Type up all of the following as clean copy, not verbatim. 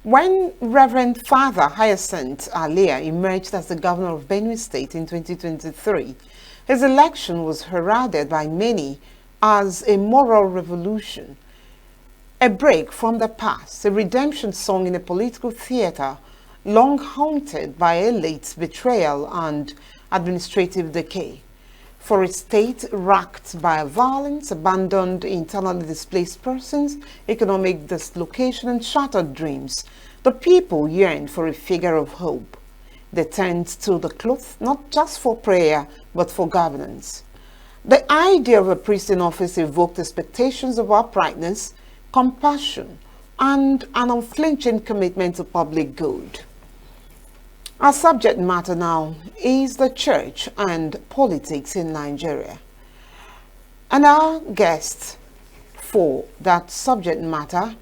When Reverend Father Hyacinth Alia emerged as the governor of Benue State in 2023, his election was heralded by many as a moral revolution, a break from the past, a redemption song in a political theater long haunted by elites' betrayal and administrative decay. For a state racked by violence, abandoned internally displaced persons, economic dislocation, and shattered dreams, the people yearned for a figure of hope. They turned to the cloth not just for prayer, but for governance. The idea of a priest in office evoked expectations of uprightness, compassion, and an unflinching commitment to public good. Our subject matter now is the church and politics in Nigeria. And our guest for that subject matter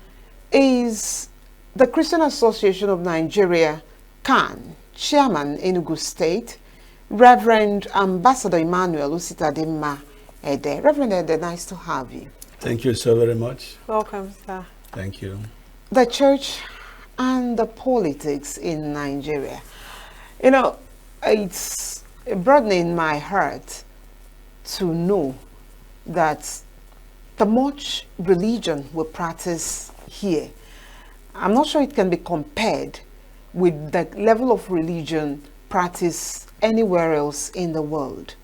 is the Christian Association of Nigeria, CAN, Chairman Enugu State, Reverend Ambassador EMMANUEL Usitadimma Ede. Reverend Ede, nice to have you. Thank you so very much. Welcome, sir. Thank you. The church and the politics in Nigeria. You know, it's broadening my heart to know that the much religion we practice here, I'm not sure it can be compared with the level of religion practiced anywhere else in the world.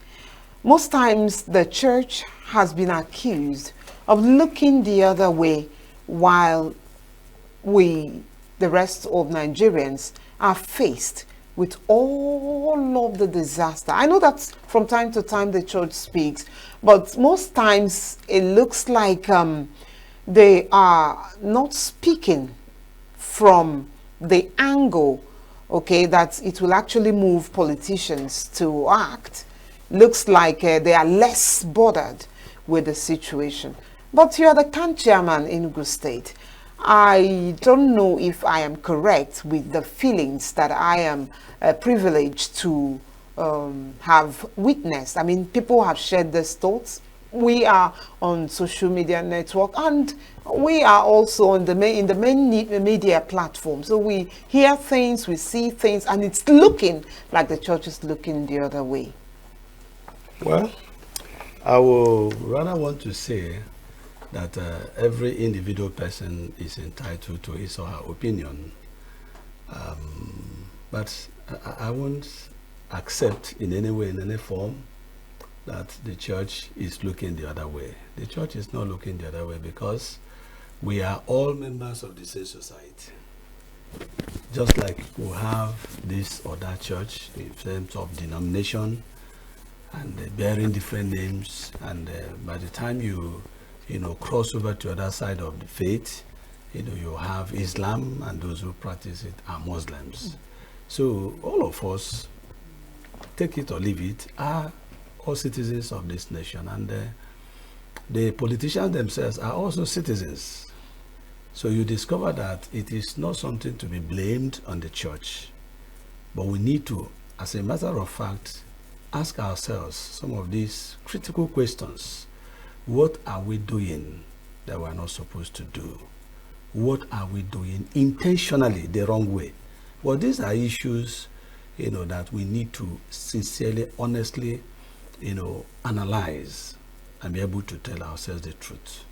Most times the church has been accused of looking the other way while we, the rest of Nigerians, are faced with all of the disaster. I know that from time to time the church speaks, but most times it looks like they are not speaking from the angle, okay, that it will actually move politicians to act. Looks like they are less bothered with the situation. But you are the CAN chairman in Enugu State. I don't know if I am correct with the feelings that I am privileged to have witnessed. I mean, people have shared these thoughts. We are on social media network, and we are also on in the main media platform. So we hear things, we see things, and it's looking like the church is looking the other way. Well, I will rather want to say that every individual person is entitled to his or her opinion. But I won't accept in any way, in any form, that the church is looking the other way. The church is not looking the other way because we are all members of the same society. Just like we have this or that church in terms of denomination and bearing different names, and by the time you cross over to the other side of the faith, you have Islam, and those who practice it are Muslims. So all of us, take it or leave it, are all citizens of this nation, and the politicians themselves are also citizens. So you discover that it is not something to be blamed on the church, but we need to, as a matter of fact, ask ourselves some of these critical questions. What are we doing that we're not supposed to do? What are we doing intentionally the wrong way? Well, these are issues, that we need to sincerely, honestly, analyze and be able to tell ourselves the truth.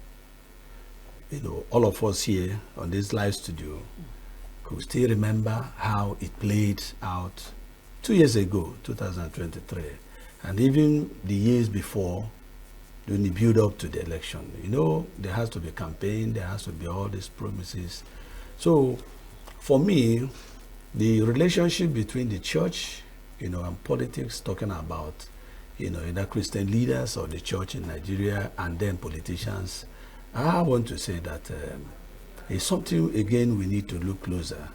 All of us here on this live studio could still remember how it played out 2 years ago, 2023, and even the years before, during the build up to the election. There has to be campaign, there has to be all these promises. So for me, the relationship between the church, and politics, talking about, either Christian leaders or the church in Nigeria and then politicians, I want to say that it's something, again, we need to look closer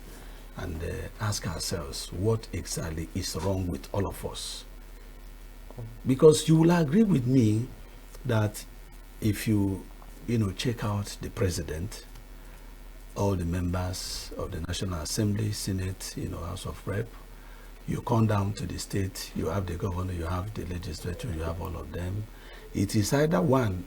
and ask ourselves what exactly is wrong with all of us. Because you will agree with me that if you, check out the president, all the members of the National Assembly, Senate, House of Rep, you come down to the state, you have the governor, you have the legislature, you have all of them. It is either one,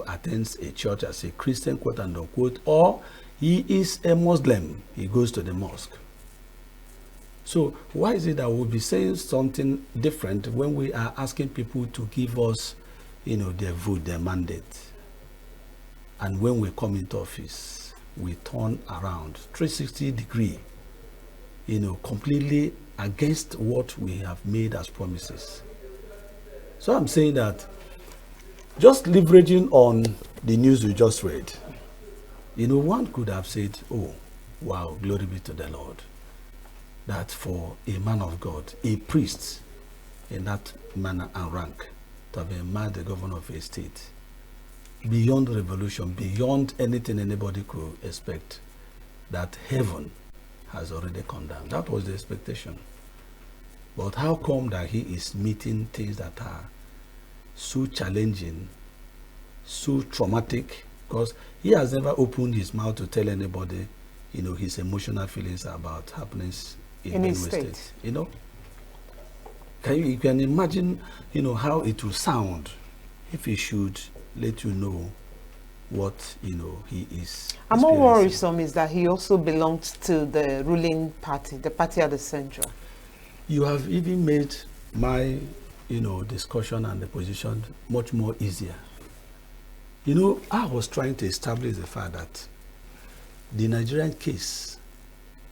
attends a church as a Christian, quote and unquote, or He is a Muslim. He goes to the mosque. So why is it that we'll be saying something different when we are asking people to give us, their vote, their mandate? And when we come into office, we turn around 360 degree, completely against what we have made as promises. So I'm saying that just leveraging on the news we just read, one could have said, oh, wow, glory be to the Lord, that for a man of God, a priest in that manner and rank, to have been made the governor of a state, beyond revolution, beyond anything anybody could expect, that heaven has already come down. That was the expectation. But how come that he is meeting things that are so challenging, so traumatic? Because he has never opened his mouth to tell anybody, his emotional feelings about happenings in his state. You can imagine, how it will sound if he should let you know what, he is. And more worrisome is that he also belongs to the ruling party, the party at the center. You have even made my, discussion and the position much more easier. I was trying to establish the fact that the Nigerian case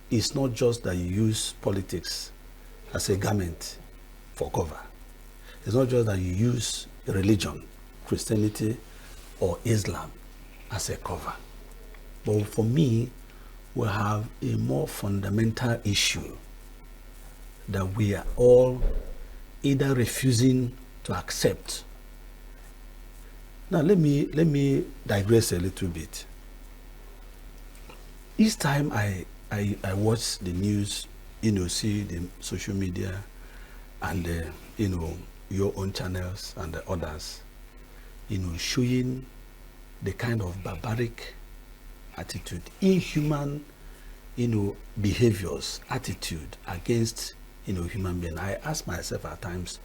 is not just that you use politics as a garment for cover. It's not just that you use religion, Christianity or Islam as a cover. But for me, we have a more fundamental issue that we are all either refusing to accept. Now let me digress a little bit. Each time I watch the news, see the social media and your own channels and the others, showing the kind of barbaric attitude, inhuman, behaviors, attitude against, human beings. I ask myself at times,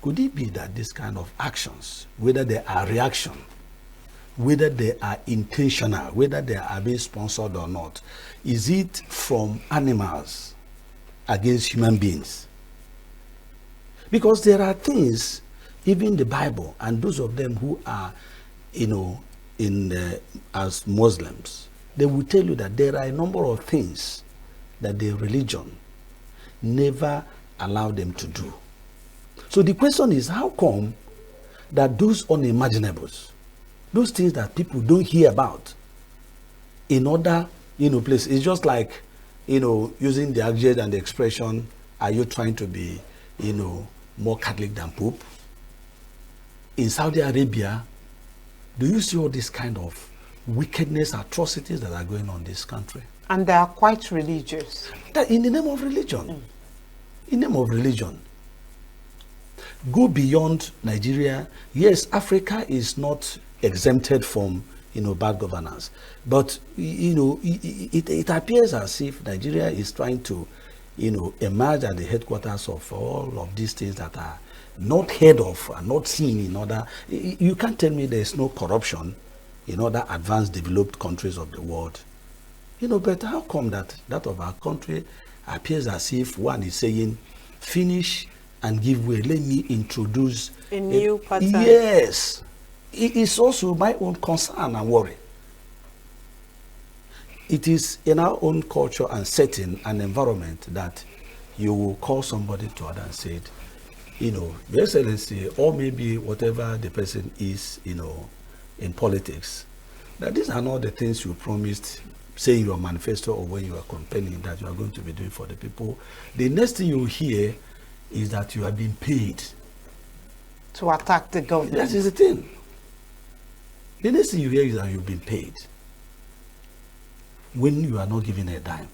could it be that this kind of actions, whether they are reaction, whether they are intentional, whether they are being sponsored or not, is it from animals against human beings? Because there are things, even the Bible, and those of them who are, as Muslims, they will tell you that there are a number of things that the religion never allowed them to do. So the question is, how come that those unimaginables, those things that people don't hear about in other, places, it's just like, using the adjective and the expression, are you trying to be, more Catholic than Pope? In Saudi Arabia, do you see all this kind of wickedness, atrocities that are going on in this country? And they are quite religious. That in the name of religion. In the name of religion. Go beyond Nigeria. Yes, Africa is not exempted from, bad governance. But, it appears as if Nigeria is trying to, emerge at the headquarters of all of these things that are not heard of and not seen in other. You can't tell me there's no corruption in other advanced developed countries of the world. But how come that of our country appears as if one is saying, finish and give way, let me introduce a new pattern? Yes. It is also my own concern and worry. It is in our own culture and setting and environment that you will call somebody to other and say, Your Excellency, or maybe whatever the person is, in politics, that these are not the things you promised, say in your manifesto or when you are campaigning, that you are going to be doing for the people. The next thing you hear is that you are being paid to attack the government. That is the thing. The next thing you hear is that you've been paid when you are not given a dime,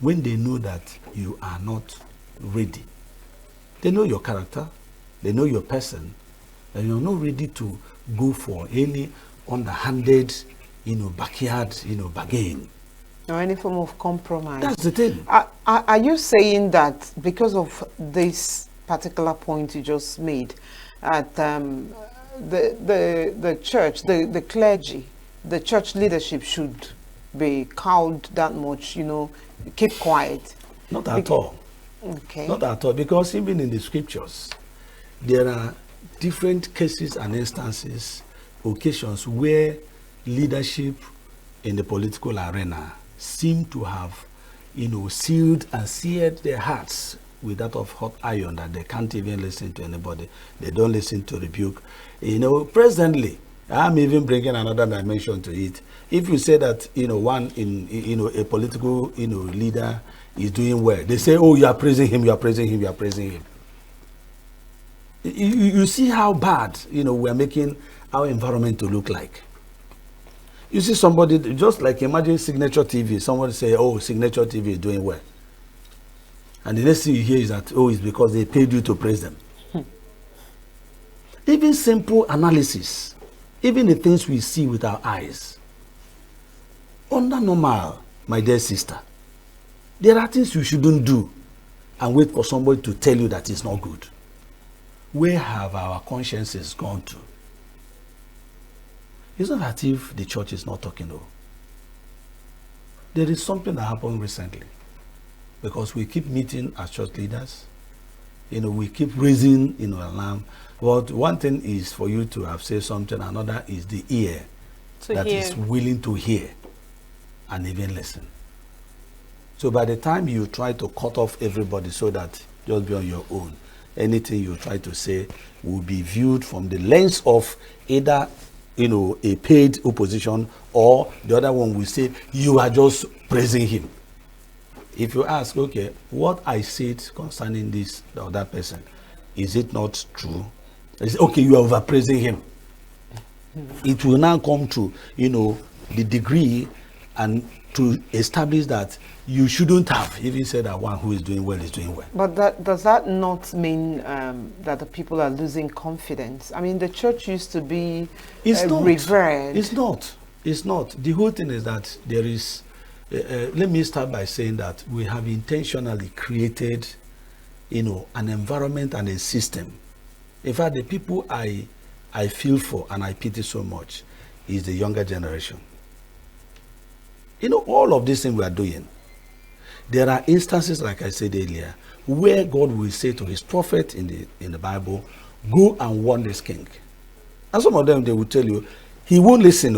when they know that you are not ready. They know your character, they know your person, and you're not ready to go for any underhanded, backyard, bargain. Or any form of compromise. That's the thing. Are you saying that because of this particular point you just made, at the church, the clergy, the church leadership should be cowed that much, keep quiet? Not at all. Okay. Not at all, because even in the scriptures, there are different cases and instances, occasions where leadership in the political arena seem to have, sealed and seared their hearts with that of hot iron, that they can't even listen to anybody. They don't listen to rebuke. Presently, I'm even bringing another dimension to it. If you say that, a political, leader is doing well, they say, oh, you are praising him, you are praising him, you are praising him. You see how bad, we're making our environment to look like. You see somebody, just like imagine Signature TV, somebody say, oh, Signature TV is doing well. And the next thing you hear is that, oh, it's because they paid you to praise them. Even simple analysis, even the things we see with our eyes, under normal, my dear sister, there are things you shouldn't do and wait for somebody to tell you that it's not good. Where have our consciences gone to? It's not as if the church is not talking, though. There is something that happened recently, because we keep meeting as church leaders. We keep raising, alarm. But one thing is for you to have said something, another is the ear that is willing to hear and even listen. So by the time you try to cut off everybody so that just be on your own, anything you try to say will be viewed from the lens of either a paid opposition, or the other one will say you are just praising him. If you ask, okay, what I said concerning this or that person, is it not true? They say, okay, you are overpraising him. It will now come to the degree and to establish that you shouldn't have even said that one who is doing well is doing well. But does that not mean that the people are losing confidence? I mean, the church used to be revered. It's not. It's not. The whole thing is that there is, let me start by saying that we have intentionally created, an environment and a system. In fact, the people I feel for and I pity so much is the younger generation. All of this thing we are doing, there are instances, like I said earlier, where God will say to his prophet in the Bible, go and warn this king. And some of them, they will tell you, he won't listen.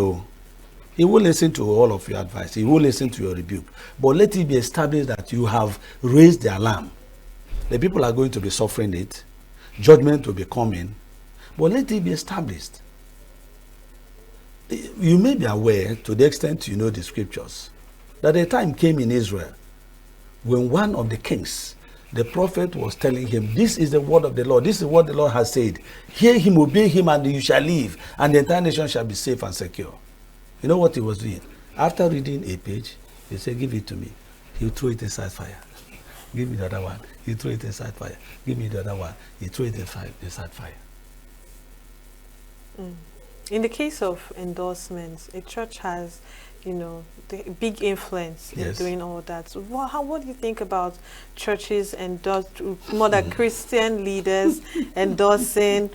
He won't listen to all of your advice. He won't listen to your rebuke. But let it be established that you have raised the alarm. The people are going to be suffering it. Judgment will be coming. But let it be established. You may be aware, to the extent you know the scriptures, that a time came in Israel when one of the kings, the prophet, was telling him, this is the word of the Lord. This is what the Lord has said. Hear him, obey him, and you shall live, and the entire nation shall be safe and secure. You know what he was doing? After reading a page, he said, give it to me. He'll throw it inside fire. Give me the other one. He threw it inside fire. Give me the other one. He threw it inside fire. In the case of endorsements, a church has, the big influence in doing all that. So what do you think about churches more than Christian leaders endorsing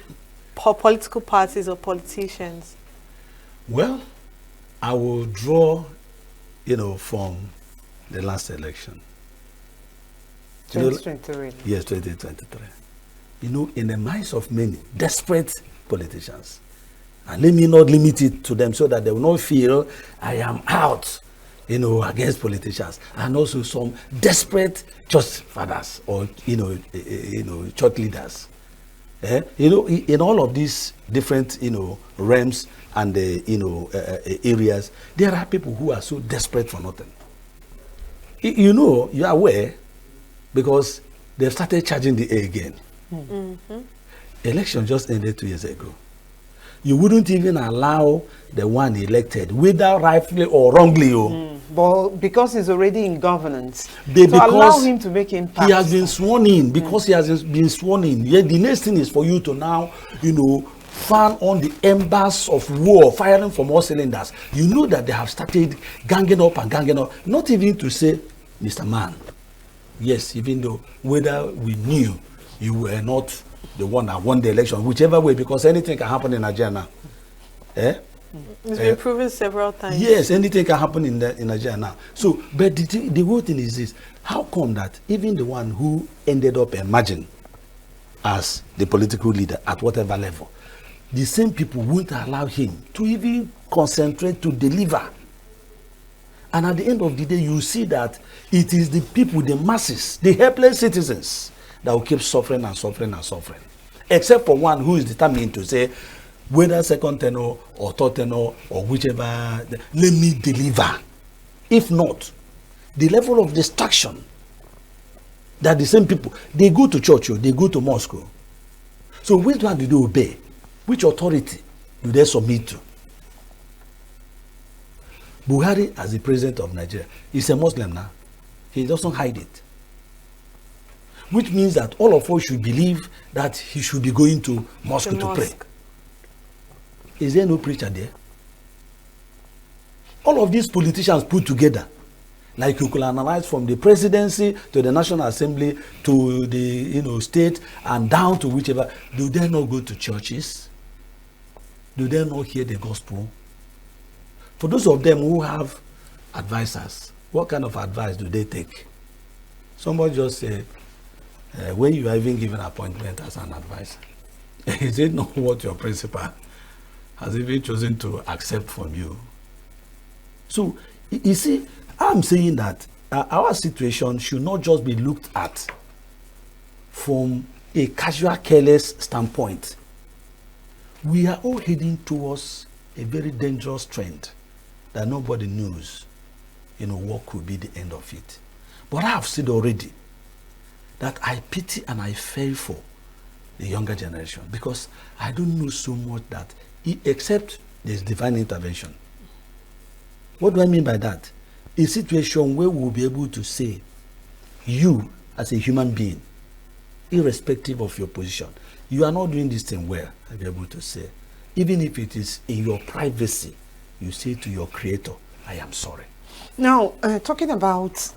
political parties or politicians? Well, I will draw, from the last election. 2023. Yes, 2023. In the minds of many desperate politicians, and let me not limit it to them so that they will not feel I am out, against politicians, and also some desperate church fathers or, church leaders. In all of these different, realms and, areas, there are people who are so desperate for nothing. You are aware, because they've started charging the air again. Mm-hmm. Election just ended 2 years ago. You wouldn't even allow the one elected, whether rightfully or wrongly. But because he's already in governance, allow him to make impact. He has been sworn in. Because he has been sworn in. Yet the next thing is for you to now, fan on the embers of war, firing from all cylinders. You know that they have started ganging up. Not even to say, Mr. Man, yes, even though whether we knew you were not the one that won the election, whichever way, because anything can happen in Nigeria now. It's been proven several times. Yes, anything can happen in Nigeria now. So, but the whole thing is this: how come that even the one who ended up emerging as the political leader at whatever level, the same people won't allow him to even concentrate to deliver? And at the end of the day, you see that it is the people, the masses, the helpless citizens that will keep suffering and suffering and suffering. Except for one who is determined to say, whether second tenor or third tenor or whichever, let me deliver. If not, the level of distraction that the same people, they go to church, they go to mosque. So which one do they obey? Which authority do they submit to? Buhari, as the president of Nigeria, is a Muslim now. He doesn't hide it. Which means that all of us should believe that he should be going to mosque to pray. Is there no preacher there? All of these politicians put together, like you could analyze from the presidency to the National Assembly to the state and down to whichever, do they not go to churches? Do they not hear the gospel? For those of them who have advisors, what kind of advice do they take? Somebody just said, when you are even given appointment as an advisor, is it not what your principal has even chosen to accept from you? So, you see, I'm saying that our situation should not just be looked at from a casual, careless standpoint. We are all heading towards a very dangerous trend that nobody knows, what could be the end of it. But I have said already that I pity and I fear for the younger generation, because I don't know so much that, except there's divine intervention. What do I mean by that? A situation where we'll be able to say, you as a human being, irrespective of your position, you are not doing this thing well. I'll be able to say, even if it is in your privacy, you say to your creator, I am sorry. Now, talking about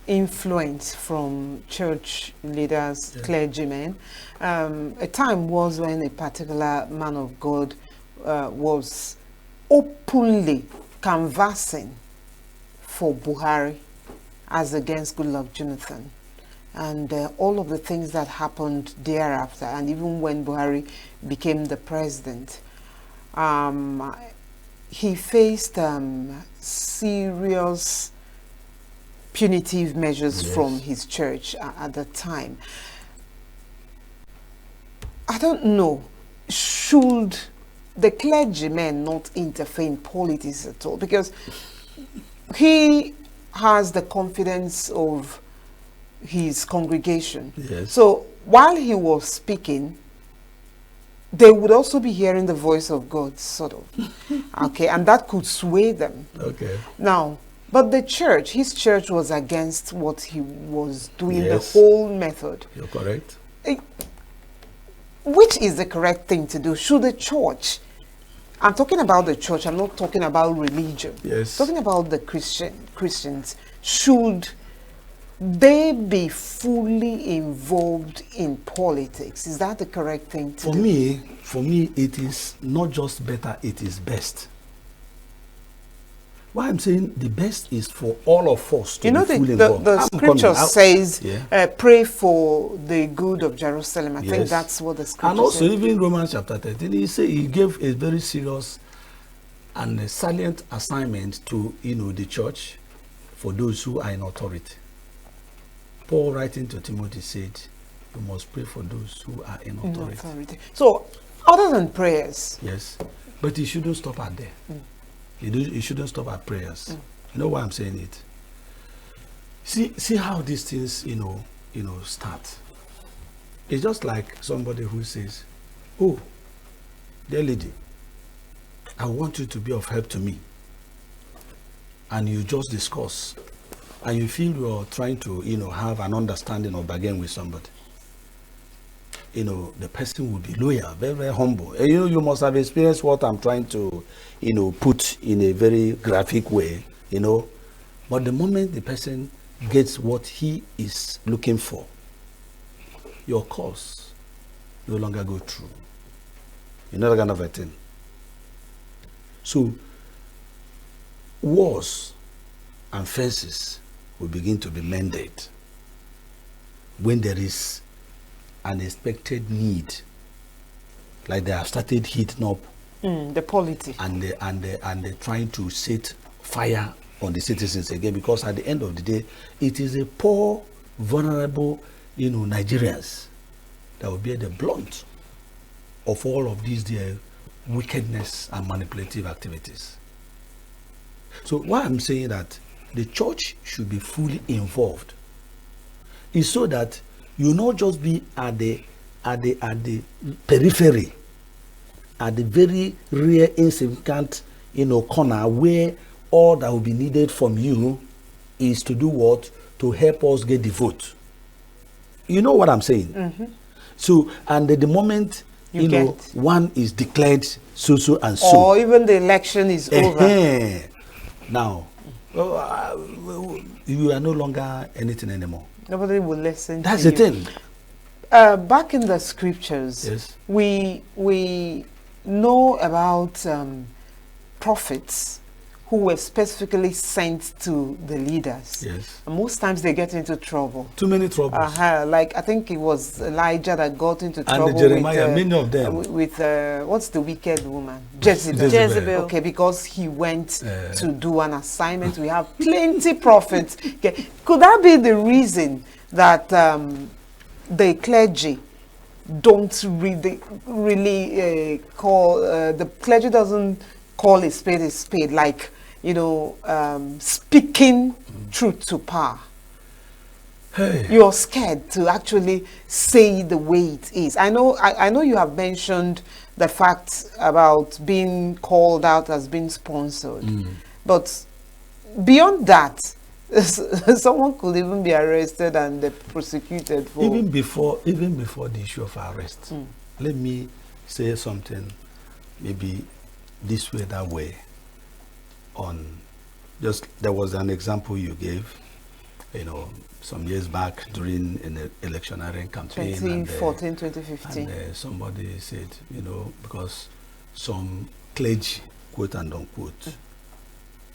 influence from church leaders, clergymen, a time was when a particular man of God was openly canvassing for Buhari as against Goodluck Jonathan, and all of the things that happened thereafter, and even when Buhari became the president, he faced serious punitive measures from his church at the time. I don't know, should the clergymen not interfere in politics at all? Because he has the confidence of his congregation. Yes. So while he was speaking, they would also be hearing the voice of God, sort of. Okay, and that could sway them. Okay. Now, but the church, his church was against what he was doing, the whole method. You're correct. Which is the correct thing to do? Should the church, I'm talking about the church, I'm not talking about religion. Yes. Talking about the Christians, should they be fully involved in politics? Is that the correct thing to do? For me, it is not just better, it is best. Why I'm saying the best is for all of us to be fully involved. The scripture says, pray for the good of Jerusalem. I think that's what the scripture says. And also, even in Romans chapter 13, he gave a very serious and a salient assignment to the church for those who are in authority. Paul, writing to Timothy, said, you must pray for those who are in authority. So, other than prayers. Yes, but it shouldn't stop at there. It shouldn't stop at prayers. You know why I'm saying it? See how these things, start. It's just like somebody who says, oh, dear lady, I want you to be of help to me. And you just discuss. And you feel you're trying to, have an understanding or bargain with somebody. The person will be loyal, very, very humble. And, you must have experienced what I'm trying to, put in a very graphic way, But the moment the person gets what he is looking for, your cause no longer go through. You know that kind of a thing. So walls and fences will begin to be mended when there is an expected need, like they have started heating up the polity, and they're trying to set fire on the citizens again, because at the end of the day, it is a poor, vulnerable, Nigerians that will bear the blunt of all of these their wickedness and manipulative activities. So why I'm saying that the church should be fully involved is so that you not just be at the periphery, at the very rare, insignificant, corner where all that will be needed from you is to do what? To help us get the vote. You know what I'm saying? Mm-hmm. So, and the moment one is declared so and so, or even the election is over, now you are no longer anything anymore. Nobody will listen. That's to the you. thing. Back in the scriptures, yes, we know about prophets who were specifically sent to the leaders. Yes. And most times they get into trouble. Too many troubles. Like I think it was Elijah that got into trouble. And Jeremiah, many of them. With what's the wicked woman? Jezebel. Okay, because he went to do an assignment. We have plenty prophets. Okay. Could that be the reason that the clergy don't really call, the clergy doesn't call a spade, like, speaking truth to power? Hey. You're scared to actually say the way it is. I know you have mentioned the fact about being called out as being sponsored, but beyond that, someone could even be arrested and prosecuted for even before the issue of arrest. Let me say something, maybe this way, that way. There was an example you gave, some years back during an electioneering campaign, 2014, 2015. And somebody said, because some clergy, quote and unquote,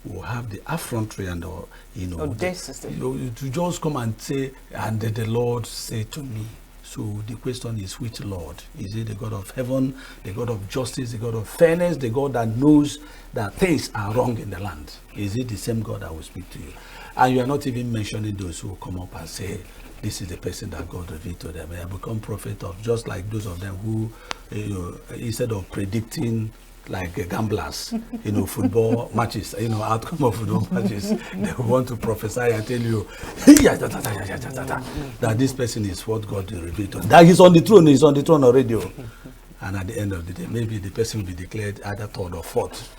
will have the effrontery and audacity to just come and say, and the Lord said to me. So the question is, which Lord? Is it the God of heaven, the God of justice, the God of fairness, the God that knows that things are wrong in the land? Is it the same God that will speak to you? And you are not even mentioning those who come up and say, this is the person that God revealed to them. They have become prophet of, just like those of them who, instead of predicting like gamblers, football matches, outcome of football matches, they want to prophesy and tell you that this person is what God revealed to them. That he's on the throne already. And at the end of the day, maybe the person will be declared either third or fourth.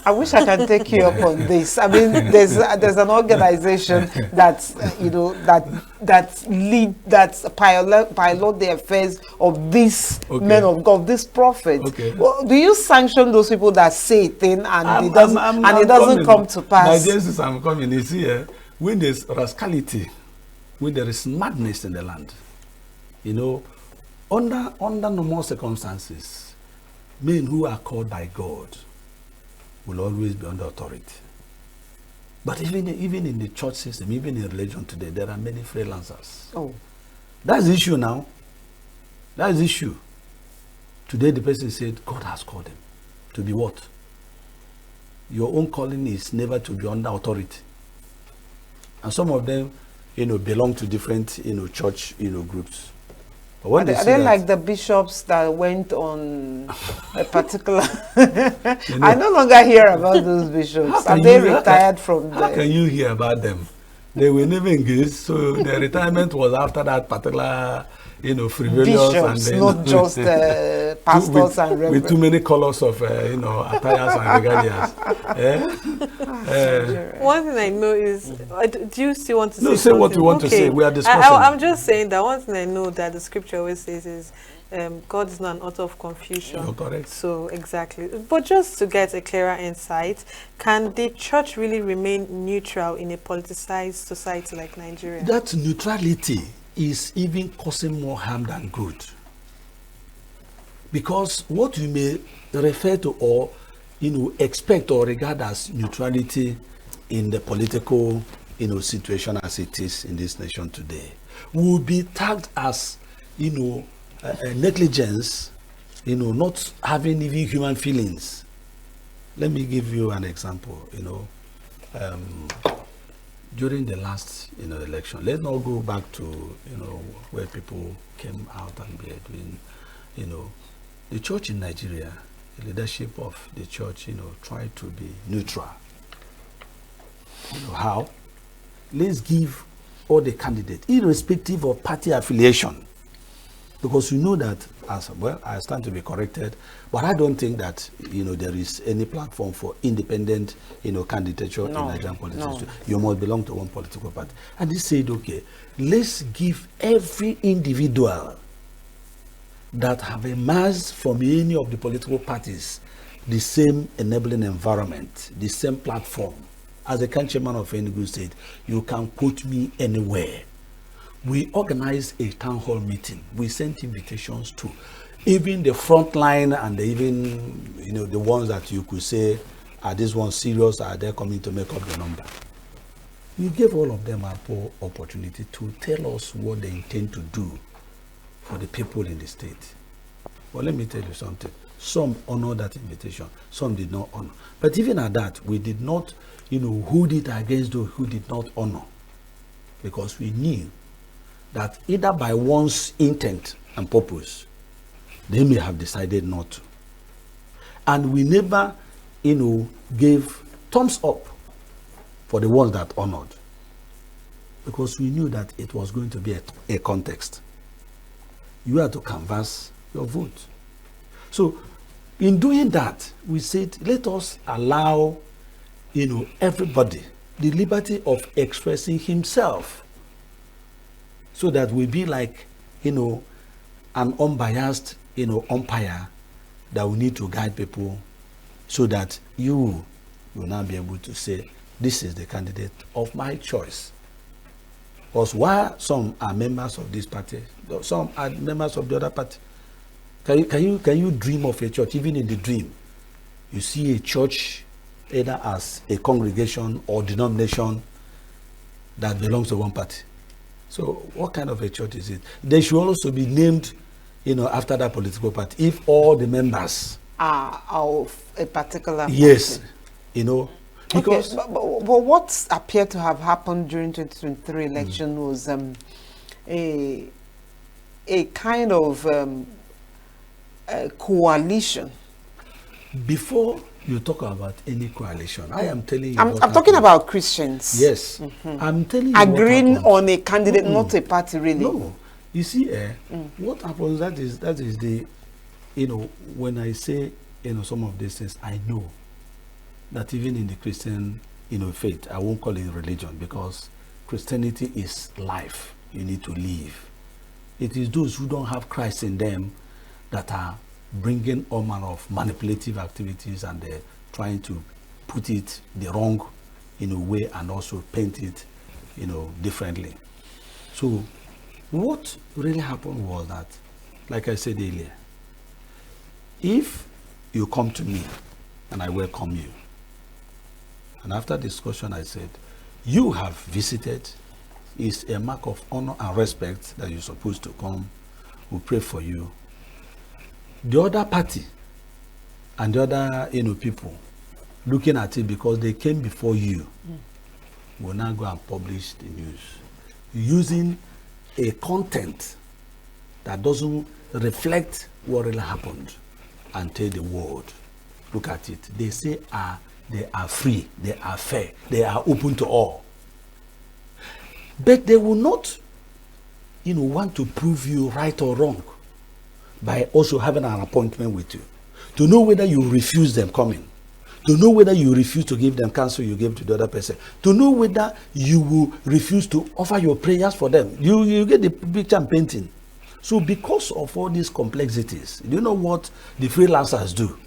I wish I can take you up on this. I mean, there's an organization that's pilot the affairs of these men of God, these prophets. Okay. Well, do you sanction those people that say a thing and it doesn't come to pass? My Jesus, I'm coming. You see, when there's rascality, when there is madness in the land, under normal circumstances, men who are called by God will always be under authority. But even in the church system, even in religion today, there are many freelancers. Oh. That's the issue now. That's the issue. Today the person said, God has called him. To be what? Your own calling is never to be under authority. And some of them, belong to different, church, groups. Are they like the bishops that went on a particular... I no longer hear about those bishops. Are they retired from How can you hear about them? They were never engaged, so their retirement was after that particular, frivolous... Bishops, and not just pastors and reverends. With too many colors of, attires and regalias. One thing I know is, do you still want to say No, say what you want to say. We are discussing. I'm just saying that one thing I know that the scripture always says is, God is not an author of confusion. Oh, correct. So, exactly. But just to get a clearer insight, can the church really remain neutral in a politicized society like Nigeria? That neutrality is even causing more harm than good. Because what you may refer to or expect or regard as neutrality in the political, situation as it is in this nation today. We will be tagged as, negligence, not having even human feelings. Let me give you an example. During the last, election, let's not go back to, where people came out and were doing, the church in Nigeria, the leadership of the church, tried to be neutral. How? Let's give all the candidates, irrespective of party affiliation. Because you know that, as well, I stand to be corrected, but I don't think that, there is any platform for independent, candidature in Nigerian politics. No. You must belong to one political party. And they said, okay, let's give every individual that have emerged from any of the political parties the same enabling environment, the same platform. As the country chairman of Enugu said, you can quote me anywhere. We organized a town hall meeting. We sent invitations to even the front line and even, the ones that you could say, are these ones serious? Are they coming to make up the number? We gave all of them an opportunity to tell us what they intend to do for the people in the state. Well, let me tell you something. Some honored that invitation, some did not honor. But even at that, we did not, hold it against those who did not honor. Because we knew that either by one's intent and purpose, they may have decided not to. And we never, gave thumbs up for the ones that honored. Because we knew that it was going to be a context. You had to canvass your vote. So, in doing that, we said, let us allow, everybody the liberty of expressing himself, so that we be like, an unbiased, umpire that we need to guide people, so that you will now be able to say, this is the candidate of my choice. Because while some are members of this party, some are members of the other party. Can you dream of a church? Even in the dream, you see a church either as a congregation or denomination that belongs to one party. So what kind of a church is it? They should also be named, after that political party, if all the members are of a particular party. Yes, because but what appeared to have happened during 2023 election was a kind of a coalition. Before you talk about any coalition, I am telling you. I'm talking about Christians. Yes, I'm telling you. Agreeing on a candidate, not a party, really. No, you see, what happens? That is the, when I say, some of these things, I know that even in the Christian, faith, I won't call it religion, because Christianity is life. You need to live. It is those who don't have Christ in them that are bringing all manner of manipulative activities, and they're trying to put it the wrong way, and also paint it differently. So what really happened was that, like I said earlier, if you come to me and I welcome you, and after discussion I said, you have visited, is a mark of honor and respect that you're supposed to come, we pray for you. The other party and the other people looking at it because they came before you will now go and publish the news using a content that doesn't reflect what really happened, and tell the world, look at it. They say they are free, they are fair, they are open to all. But they will not want to prove you right or wrong by also having an appointment with you, to know whether you refuse them coming, to know whether you refuse to give them counsel you gave to the other person, to know whether you will refuse to offer your prayers for them. You get the picture I'm painting. So because of all these complexities, do you know what the freelancers do?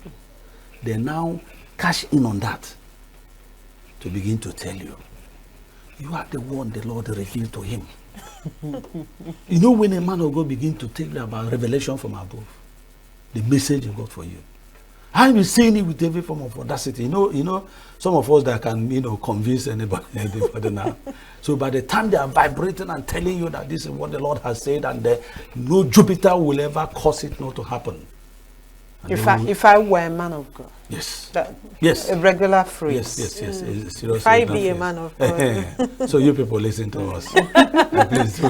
They now cash in on that to begin to tell you, you are the one the Lord revealed to him. When a man of God begin to tell you about revelation from above, the message of God for you, I'm saying it with every form of audacity. You know, some of us that can, convince anybody now. So by the time they are vibrating and telling you that this is what the Lord has said, and no Jupiter will ever cause it not to happen. If I were a man of God. Yes. Yes. A regular phrase. Yes. If I be a man of God. So you people listen to us. Please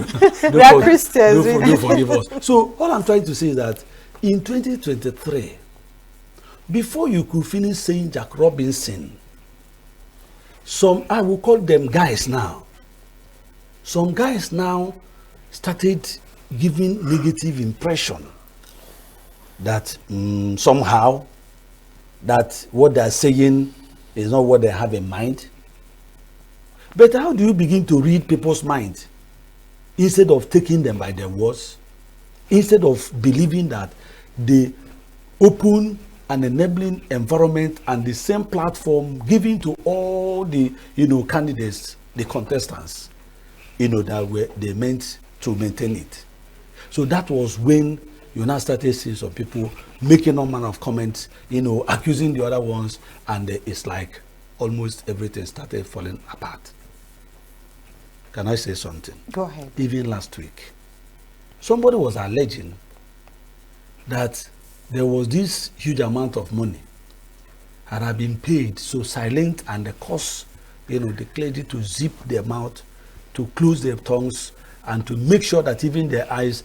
We are Christians. Do forgive us. So all I'm trying to say is that in 2023, before you could finish saying Jack Robinson, I will call them guys now. Some guys now started giving negative impression that somehow that what they're saying is not what they have in mind. But how do you begin to read people's minds instead of taking them by their words, instead of believing that the open and enabling environment and the same platform given to all the candidates, the contestants, that they meant to maintain it. So that was when you now started seeing some people making all manner of comments, accusing the other ones, and it's like almost everything started falling apart. Can I say something? Go ahead. Even last week, somebody was alleging that there was this huge amount of money that had been paid, so silent, and the cause, the clergy to zip their mouth, to close their tongues, and to make sure that even their eyes,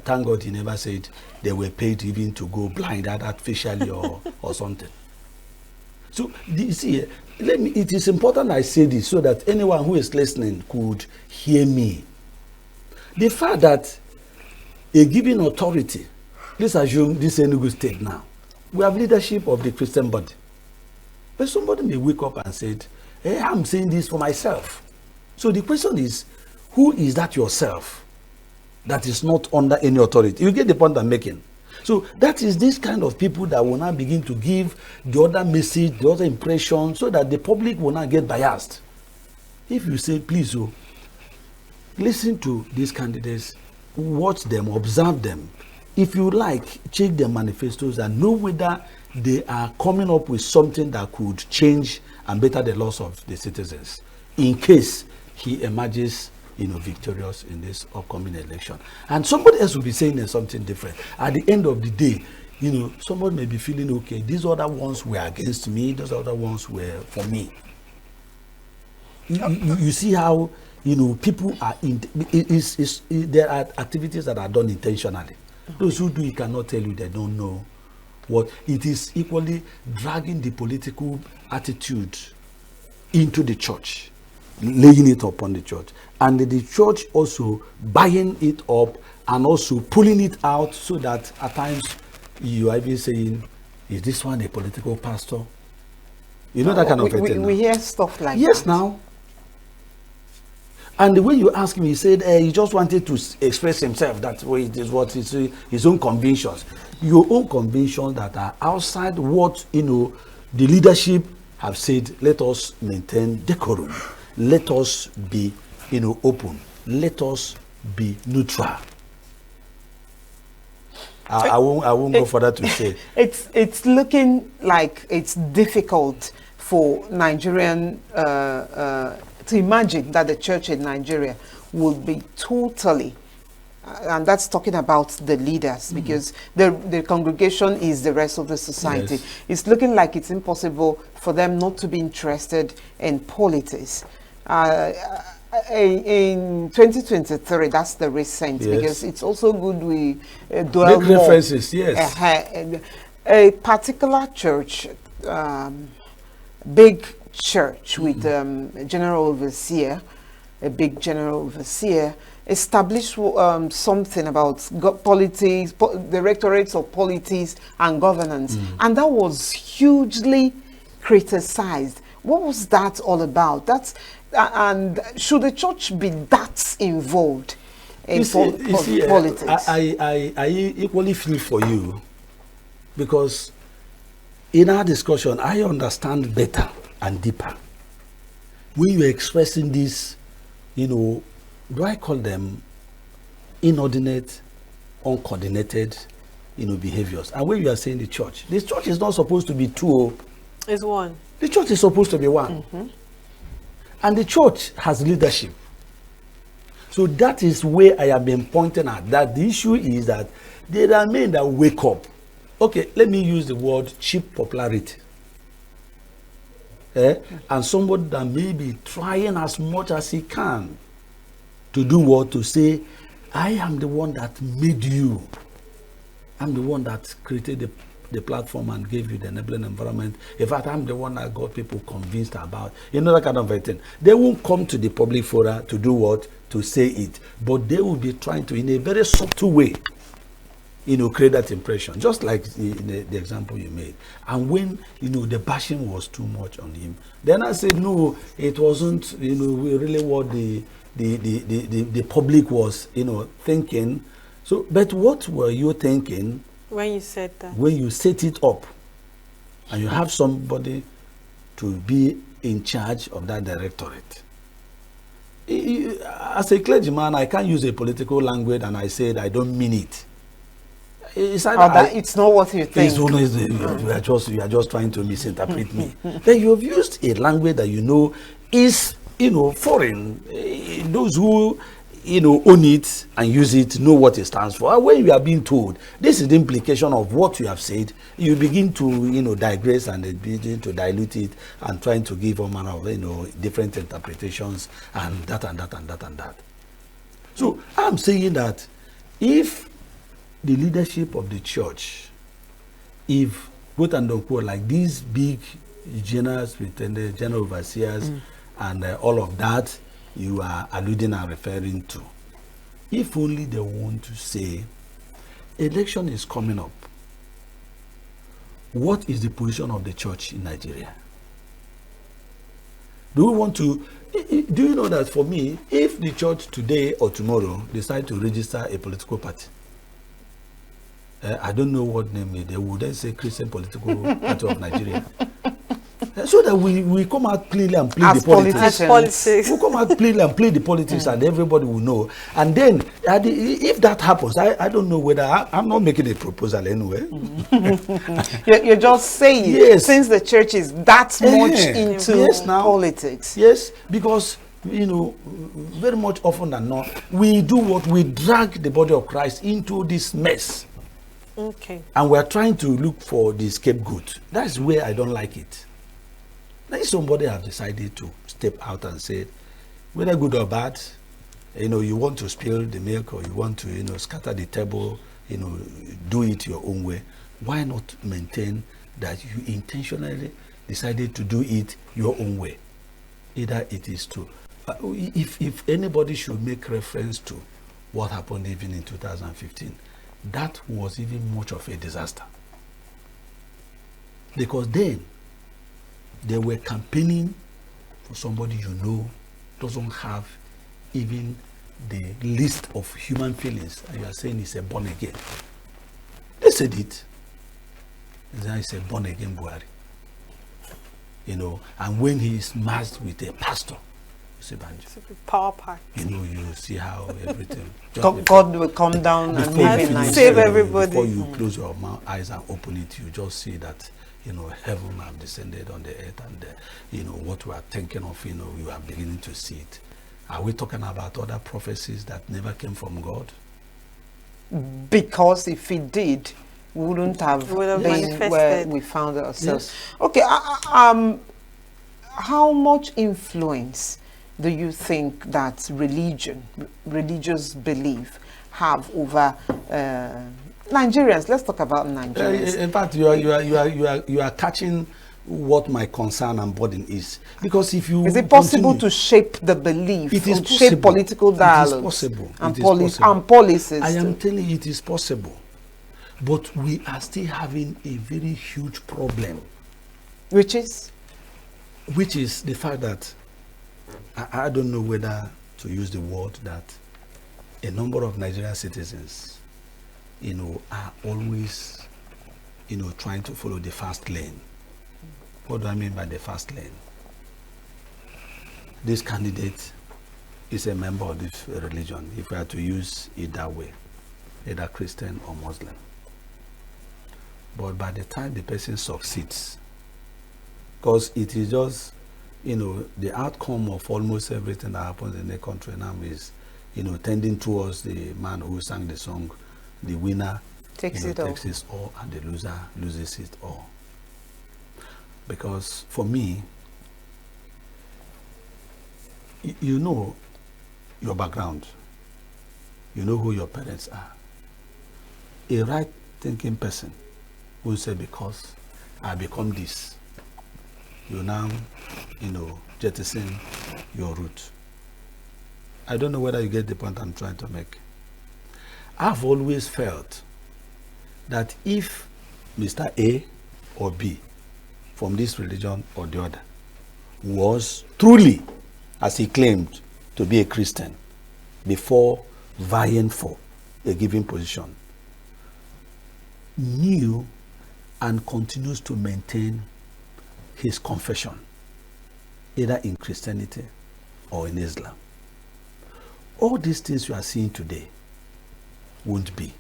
thank God he never said they were paid even to go blind artificially or something. So you see, it is important I say this so that anyone who is listening could hear me. The fact that a given authority, let's assume this Enugu state now, we have leadership of the Christian body. But somebody may wake up and say, hey, I'm saying this for myself. So the question is, who is that yourself that is not under any authority? You get the point I'm making. So that is this kind of people that will now begin to give the other message, the other impression, so that the public will not get biased. If you say, please, listen to these candidates, watch them, observe them. If you like, check their manifestos and know whether they are coming up with something that could change and better the lives of the citizens, in case he emerges victorious in this upcoming election. And somebody else will be saying something different. At the end of the day, somebody may be feeling, okay, these other ones were against me, those other ones were for me. You see how, people are, there are activities that are done intentionally. Those who do it cannot tell you they don't know what. It is equally dragging the political attitude into the church, laying it upon the church, and the church also buying it up and also pulling it out, so that at times you are even saying, is this one a political pastor? That kind of thing. We hear stuff like that. Yes, now. And the way you ask him, he said he just wanted to express himself. That way it is what his own convictions. Your own convictions that are outside what the leadership have said. Let us maintain decorum. Let us be open. Let us be neutral. I won't go further to say. It's looking like it's difficult for Nigerian to imagine that the church in Nigeria would be totally, and that's talking about the leaders, because the congregation is the rest of the society. Yes. It's looking like it's impossible for them not to be interested in politics. In 2023, that's the recent, yes, because it's also good we dwell make references, yes. A particular church, big church with general overseer, a big general overseer, established something about politics, directorates of politics and governance, and that was hugely criticized. What was that all about? And should the church be that involved in politics? I equally feel for you, because in our discussion, I understand better and deeper. When you're expressing this, do I call them inordinate, uncoordinated, behaviors. And when you are saying the church is not supposed to be two. It's one. The church is supposed to be one. And the church has leadership. So that is where I have been pointing at, that the issue is that there are men that wake up. Okay, let me use the word cheap popularity. And somebody that may be trying as much as he can to do what? To say, I am the one that made you. I'm the one that created the platform and gave you the enabling environment. In fact, I'm the one that got people convinced about, that kind of a thing. They won't come to the public fora to do what? To say it. But they will be trying to, in a very subtle way, create that impression. Just like the example you made. And when, the bashing was too much on him, then I said, no, it wasn't, really what the public was, thinking. So, but what were you thinking when you said that? When you set it up and you have somebody to be in charge of that directorate. As a clergyman, I can't use a political language and I said I don't mean it. It's not what you think. You are just trying to misinterpret me. Then you have used a language that is foreign. Those who own it and use it know what it stands for. And when you are being told this is the implication of what you have said, you begin to digress and begin to dilute it and trying to give all manner of different interpretations and that and that and that and that. So I'm saying that if the leadership of the church, if quote and unquote like these big general superintendents, general overseers, and all of that you are alluding and referring to, if only they want to say, election is coming up, what is the position of the church in Nigeria? Do we want to, do you know that for me, if the church today or tomorrow decide to register a political party, I don't know what name they would then say Christian Political Party of Nigeria. So that we come out clearly and play the politics. We come out clearly and play the politics and everybody will know. And then, if that happens, I don't know whether, I'm not making a proposal anyway. You're just saying, yes, since the church is that much into politics. Yes, because, very much often than not, we do what? We drag the body of Christ into this mess. Okay. And we're trying to look for the scapegoat. That's where I don't like it. If somebody have decided to step out and say, whether good or bad, you want to spill the milk or you want to, scatter the table, do it your own way. Why not maintain that you intentionally decided to do it your own way? Either it is to, if anybody should make reference to what happened even in 2015, that was even much of a disaster. Because then, they were campaigning for somebody doesn't have even the list of human feelings. And you are saying he's a born again. They said it. He's a born again Buhari. And when he is matched with a pastor, it's a power pack. You see how everything. God will come down and save everybody. Before you close your eyes and open it, you just see that heaven have descended on the earth, and what we are thinking of, you are beginning to see it. Are we talking about other prophecies that never came from God? Because if it did, we wouldn't have been where we found ourselves. Yes. Okay, how much influence do you think that religious belief have over Nigerians? Let's talk about Nigerians. In fact, you are catching what my concern and burden is. Because if you is it possible to shape the belief? It is possible. Shape political dialogue. It is possible. And policies. I am telling you, it is possible. But we are still having a very huge problem. Which is? Which is the fact that I don't know whether to use the word that a number of Nigerian citizens, are always, trying to follow the fast lane. What do I mean by the fast lane? This candidate is a member of this religion, if we are to use it that way, either Christian or Muslim. But by the time the person succeeds, because it is just, the outcome of almost everything that happens in the country now is, tending towards the man who sang the song, the winner takes it all, and the loser loses it all. Because for me, you know your background, you know who your parents are. A right-thinking person will say, because I become this, you now, jettison your root. I don't know whether you get the point I'm trying to make. I've always felt that if Mr. A or B from this religion or the other was truly, as he claimed, to be a Christian before vying for a given position, knew and continues to maintain his confession, either in Christianity or in Islam, all these things you are seeing today won't be.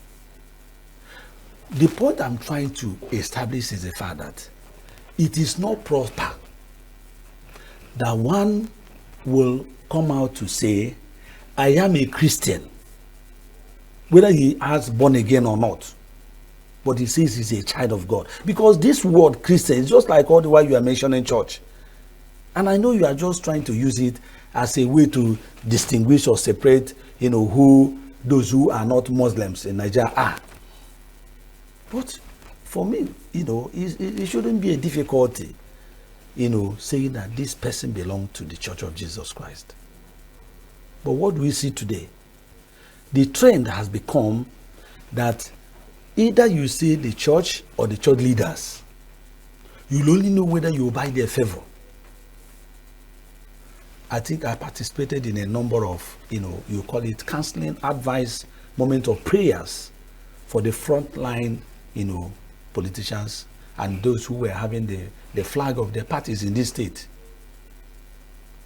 The point I'm trying to establish is the fact that it is not proper that one will come out to say, I am a Christian, whether he has born again or not, but he says he's a child of God. Because this word Christian is just like all the while you are mentioning church. And I know you are just trying to use it as a way to distinguish or separate, who those who are not Muslims in Nigeria are. But for me, it shouldn't be a difficulty, saying that this person belongs to the Church of Jesus Christ. But what do we see today? The trend has become that either you say the church or the church leaders, you'll only know whether you will buy their favor. I think I participated in a number of, you call it counseling, advice, moment of prayers for the frontline, politicians and those who were having the flag of their parties in this state.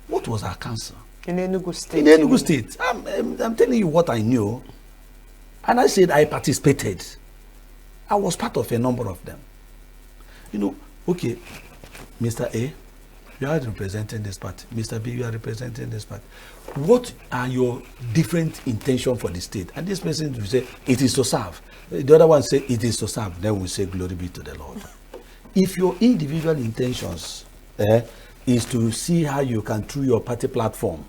What was our counsel? In Enugu State. In Enugu State. I'm telling you what I knew. And I said I participated. I was part of a number of them. Okay, Mr. A, you are representing this party. Mr. B, you are representing this party. What are your different intentions for the state? And this person will say, it is to serve. The other one say, it is to serve. Then we say, glory be to the Lord. If your individual intentions is to see how you can, through your party platform,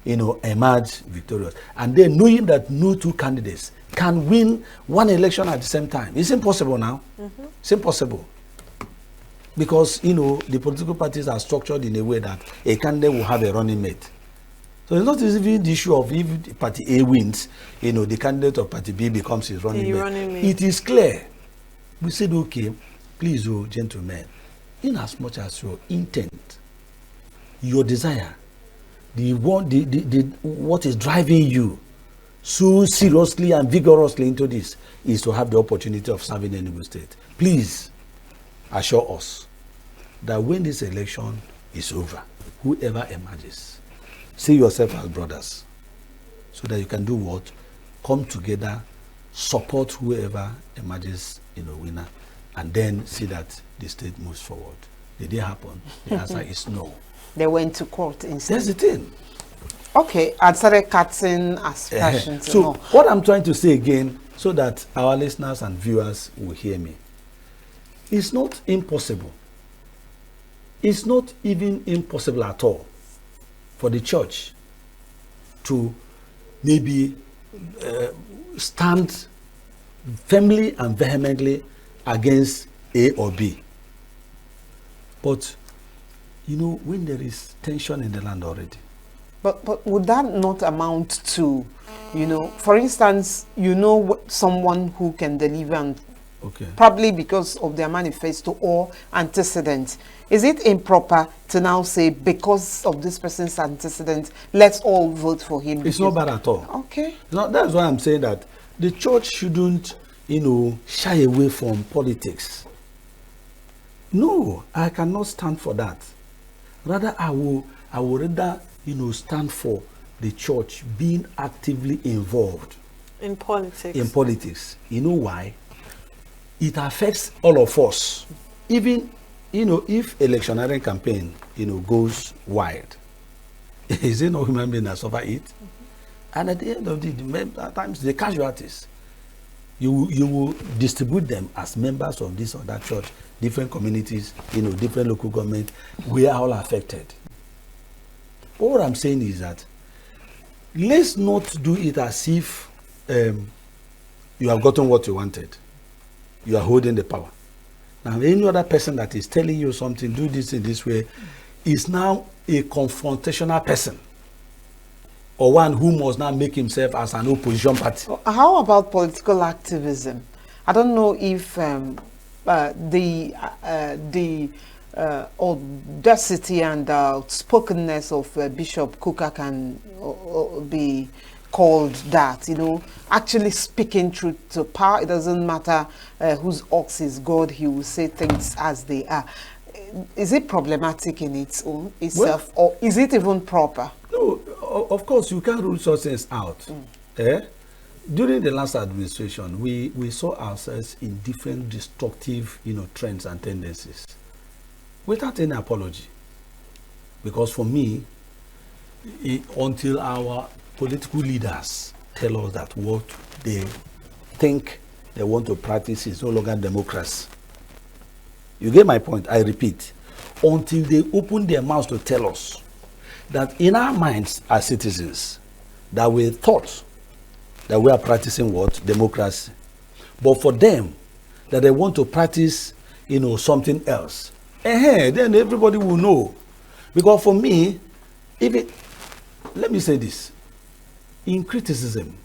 emerge victorious, and then knowing that no two candidates can win one election at the same time, it's impossible now. Mm-hmm. It's impossible. Because, the political parties are structured in a way that a candidate will have a running mate. So it's not even the issue of if party A wins, the candidate of party B becomes his running mate. It is clear. We said, okay, please, gentlemen, in as much as your intent, your desire, what is driving you so seriously and vigorously into this is to have the opportunity of serving Enugu State. Please assure us that when this election is over, whoever emerges, see yourself as brothers, so that you can do what? Come together, support whoever emerges winner, and then see that the state moves forward. Did it happen? The answer is no. They went to court instead. That's the thing. Okay, and started cutting aspersions. So what I'm trying to say again, so that our listeners and viewers will hear me, it's not impossible. It's not even impossible at all for the church to maybe stand firmly and vehemently against A or B. But, when there is tension in the land already. But would that not amount to, for instance, someone who can deliver and probably because of their manifesto or antecedents. Is it improper to now say, because of this person's antecedents, let's all vote for him? It's not bad at all. Okay. That's why I'm saying that the church shouldn't, shy away from politics. No, I cannot stand for that. Rather, I will rather, stand for the church being actively involved in politics. In politics. You know why? it affects all of us. Even, if electioneering campaign, goes wide, is it no human being that suffer it? And at the end of the day, at times the casualties, you will distribute them as members of this or that church, different communities, different local government. We are all affected. All I'm saying is that let's not do it as if you have gotten what you wanted. You are holding the power. Now, any other person that is telling you something, do this in this way, is now a confrontational person, or one who must now make himself as an opposition party. How about political activism? I don't know if the audacity and outspokenness of Bishop Kuka can be called that, actually speaking truth to power. It doesn't matter whose ox is God, he will say things as they are. Is it problematic in its own itself, or is it even proper? No, of course you can't rule such things out. During the last administration, we saw ourselves in different destructive, trends and tendencies, without any apology. Because for me, until our political leaders tell us that what they think they want to practice is no longer democracy. You get my point? I repeat. Until they open their mouths to tell us that in our minds as citizens, that we thought that we are practicing what? Democracy. But for them, that they want to practice, something else. Then everybody will know. Because for me, let me say this. In criticism,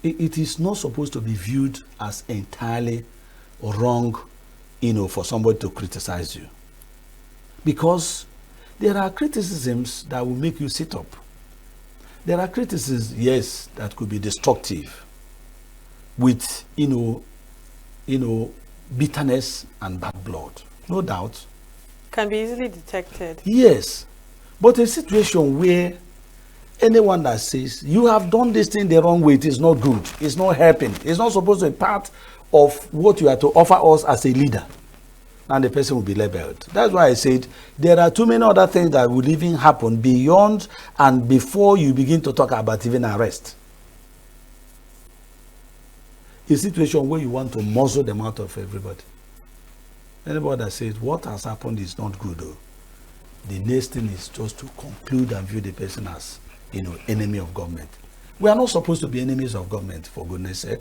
it is not supposed to be viewed as entirely wrong, for somebody to criticize you. Because there are criticisms that will make you sit up. There are criticisms, yes, that could be destructive with, bitterness and bad blood. No doubt. Can be easily detected. Yes. But a situation where anyone that says, you have done this thing the wrong way, it is not good, it's not helping, it's not supposed to be part of what you are to offer us as a leader, and the person will be labeled. That's why I said there are too many other things that will even happen beyond and before you begin to talk about even arrest. A situation where you want to muzzle the mouth of everybody. Anybody that says what has happened is not good, though, the next thing is just to conclude and view the person as, enemy of government. We are not supposed to be enemies of government, for goodness sake.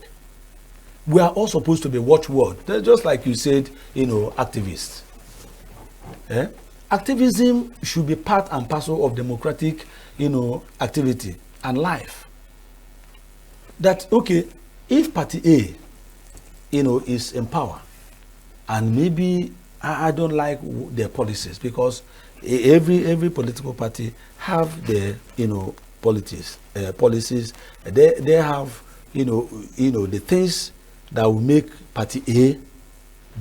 We are all supposed to be watchword. They're just like you said, activists. Activism should be part and parcel of democratic, activity and life. That, okay, if party A, is in power, and maybe I don't like their policies, because every political party have their, policies. They have, the things that will make party A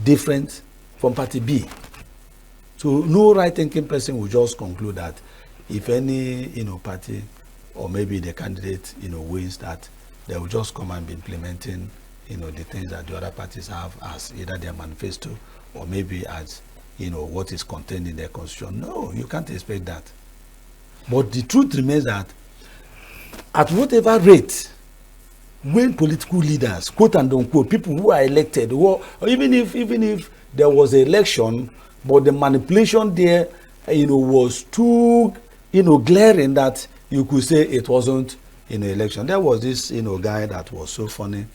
different from party B. So no right-thinking person will just conclude that if any, party or maybe the candidate, wins, that they will just come and be implementing, the things that the other parties have as either their manifesto or maybe as, what is contained in their constitution. No, you can't expect that. But the truth remains that at whatever rate, when political leaders, quote and unquote, people who are elected, or even if there was an election, but the manipulation there, was too, glaring that you could say it wasn't an election. There was this, guy that was so funny,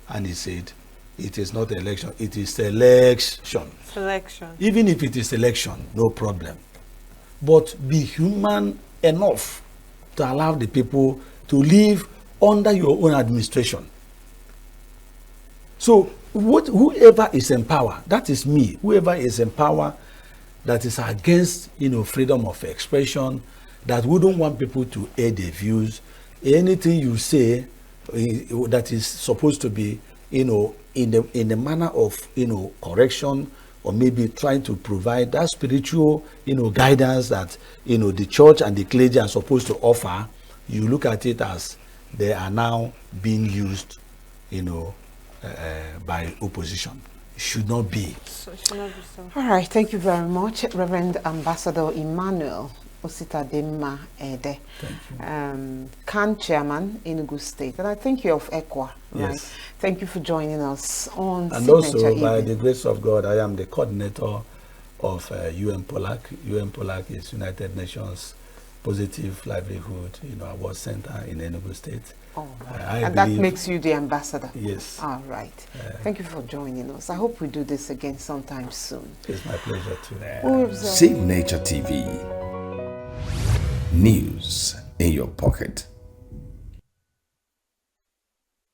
and he said, it is not election, it is selection. Selection. Even if it is election, no problem. But be human enough to allow the people to live under your own administration. So whoever is in power, that is me, whoever is in power that is against, freedom of expression, that wouldn't want people to air their views, anything you say that is supposed to be, in the manner of, correction, or maybe trying to provide that spiritual, guidance that, the church and the clergy are supposed to offer, you look at it as they are now being used, by opposition. It should not be. So it should not be so. All right, thank you very much, Reverend Ambassador EMMANUEL Ositadimma Ede, CAN chairman in Enugu State, and I think you're of ECWA, right? Yes. Thank you for joining us on And Signature also, by Evening. the grace of God, I am the coordinator of UMPOLAC. UMPOLAC is United Nations Positive Livelihood Award Center in Enugu State. Oh, right. And that makes you the ambassador? Yes. All right. Thank you for joining us. I hope we do this again sometime soon. It's my pleasure too. Signature TV. News in your pocket.